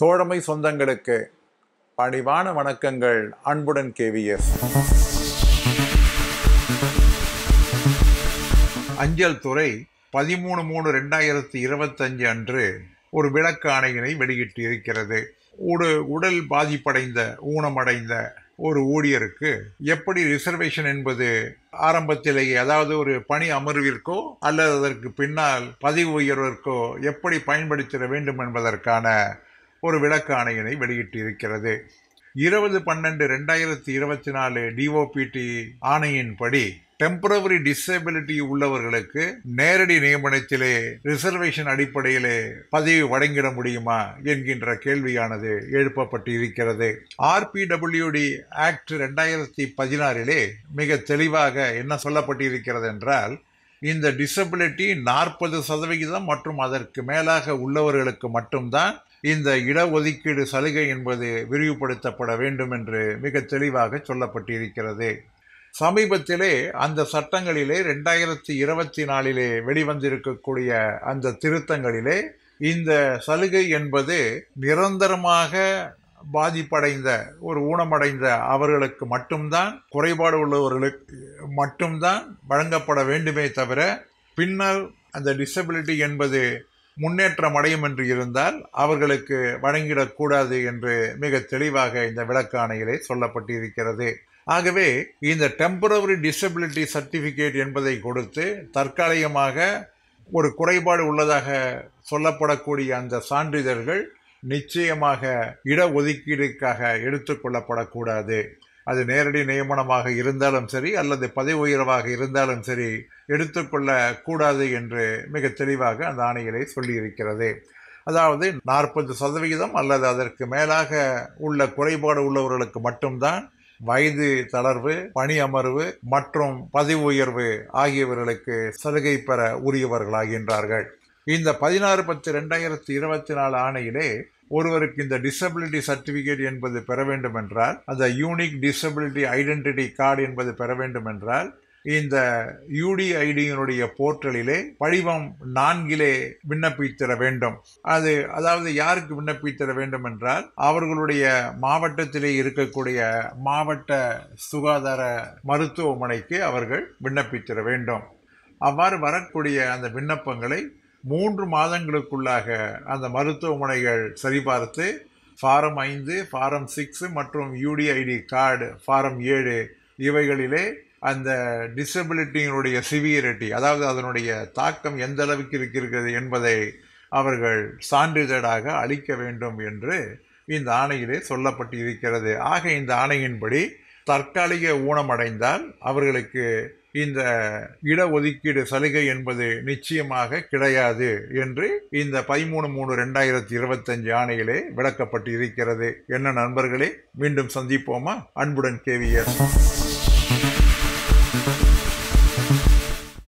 தோழமை சொந்தங்களுக்கு பணிவான வணக்கங்கள். அன்புடன் கேவிஎஸ். அஞ்சல் துறை 13/3/2025 அன்று ஒரு விளக்கு ஆணையினை வெளியிட்டு இருக்கிறது. உடல் பாதிப்படைந்த ஊனமடைந்த ஒரு ஊழியருக்கு எப்படி ரிசர்வேஷன் என்பது ஆரம்பத்திலேயே, அதாவது ஒரு பணி அமர்விற்கோ அல்லது அதற்கு பின்னால் பதவி உயர்விற்கோ எப்படி பயன்படுத்திட வேண்டும் என்பதற்கான ஒரு விளக்கு ஆணையினை வெளியிட்டு இருக்கிறது. 20/12/2024 டிஓபிடி ஆணையின்படி டெம்பரவரி டிசபிலிட்டி உள்ளவர்களுக்கு நேரடி நியமனத்திலே ரிசர்வேஷன் அடிப்படையிலே பதவி வழங்கிட முடியுமா என்கின்ற கேள்வியானது எழுப்பப்பட்டு இருக்கிறது. RPWD ஆக்ட் 2016 மிக தெளிவாக என்ன சொல்லப்பட்டிருக்கிறது என்றால், இந்த டிசபிலிட்டி 40% மற்றும் அதற்கு மேலாக உள்ளவர்களுக்கு மட்டும்தான் இந்த இடஒதுக்கீடு சலுகை என்பது விரிவுபடுத்தப்பட வேண்டும் என்று மிக தெளிவாக சொல்லப்பட்டிருக்கிறது. சமீபத்திலே அந்த சட்டங்களிலே 2024 வெளிவந்திருக்கக்கூடிய அந்த திருத்தங்களிலே இந்த சலுகை என்பது நிரந்தரமாக பாதிப்படைந்த ஒரு ஊனமடைந்த அவர்களுக்கு மட்டும்தான், குறைபாடு உள்ளவர்களுக்கு மட்டும்தான் வழங்கப்பட வேண்டுமே தவிர, பின்னர் அந்த டிசபிலிட்டி என்பது முன்னேற்றம் அடையும் என்று இருந்தால் அவர்களுக்கு வழங்கிடக்கூடாது என்று மிக தெளிவாக இந்த விளக்காணையிலே சொல்லப்பட்டிருக்கிறது. ஆகவே இந்த டெம்பரவரி டிசபிலிட்டி சர்டிஃபிகேட் என்பதை கொடுத்து தற்காலிகமாக ஒரு குறைபாடு உள்ளதாக சொல்லப்படக்கூடிய அந்த சான்றிதழ்கள் நிச்சயமாக இடஒதுக்கீடுக்காக எடுத்துக்கொள்ளப்படக்கூடாது. அது நேரடி நியமனமாக இருந்தாலும் சரி அல்லது பதவி உயர்வாக இருந்தாலும் சரி எடுத்துக்கொள்ளக்கூடாது என்று மிக தெளிவாக அந்த ஆணையிலே சொல்லியிருக்கிறது. அதாவது 40% அல்லது அதற்கு மேலாக உள்ள குறைபாடு உள்ளவர்களுக்கு மட்டும்தான் வயது தளர்வு, பணி அமர்வு மற்றும் பதவி உயர்வு ஆகியவர்களுக்கு சலுகை பெற உரியவர்களாகின்றார்கள். இந்த 16/10/2024 ஆணையிலே ஒருவருக்கு இந்த டிசபிலிட்டி சர்டிபிகேட் என்பது பெற வேண்டும் என்றால், அந்த யூனிக் டிசபிலிட்டி ஐடென்டிட்டி கார்டு என்பது பெற வேண்டும் என்றால், இந்த UDIDயினுடைய போர்ட்டலிலே படிவம் 4 விண்ணப்பித்திட வேண்டும். அதாவது யாருக்கு விண்ணப்பித்திட வேண்டும் என்றால், அவர்களுடைய மாவட்டத்திலே இருக்கக்கூடிய மாவட்ட சுகாதார மருத்துவமனைக்கு அவர்கள் விண்ணப்பித்திட வேண்டும். அவ்வாறு வரக்கூடிய அந்த விண்ணப்பங்களை 3 மாதங்களுக்குள்ளாக அந்த மருத்துவமனைகள் சரிபார்த்து ஃபாரம் 5, ஃபாரம் 6 மற்றும் UDID கார்டு ஃபாரம் 7 இவைகளிலே அந்த டிசபிலிட்டியினுடைய சிவியரிட்டி, அதாவது அதனுடைய தாக்கம் எந்த அளவுக்கு இருக்கிறது என்பதை அவர்கள் சான்றிதழாக அளிக்க வேண்டும் என்று இந்த ஆணையிலே சொல்லப்பட்டு இருக்கிறது. ஆக இந்த ஆணையின்படி தற்காலிக ஊனமடைந்தால் அவர்களுக்கு இந்த இடஒதுக்கீடு சலுகை என்பது நிச்சயமாக கிடையாது என்று இந்த 13/3/2025 ஆணையிலே விளக்கப்பட்டு இருக்கிறது. என்ன நண்பர்களே, மீண்டும் சந்திப்போமா? அன்புடன் கேவிஎஸ்.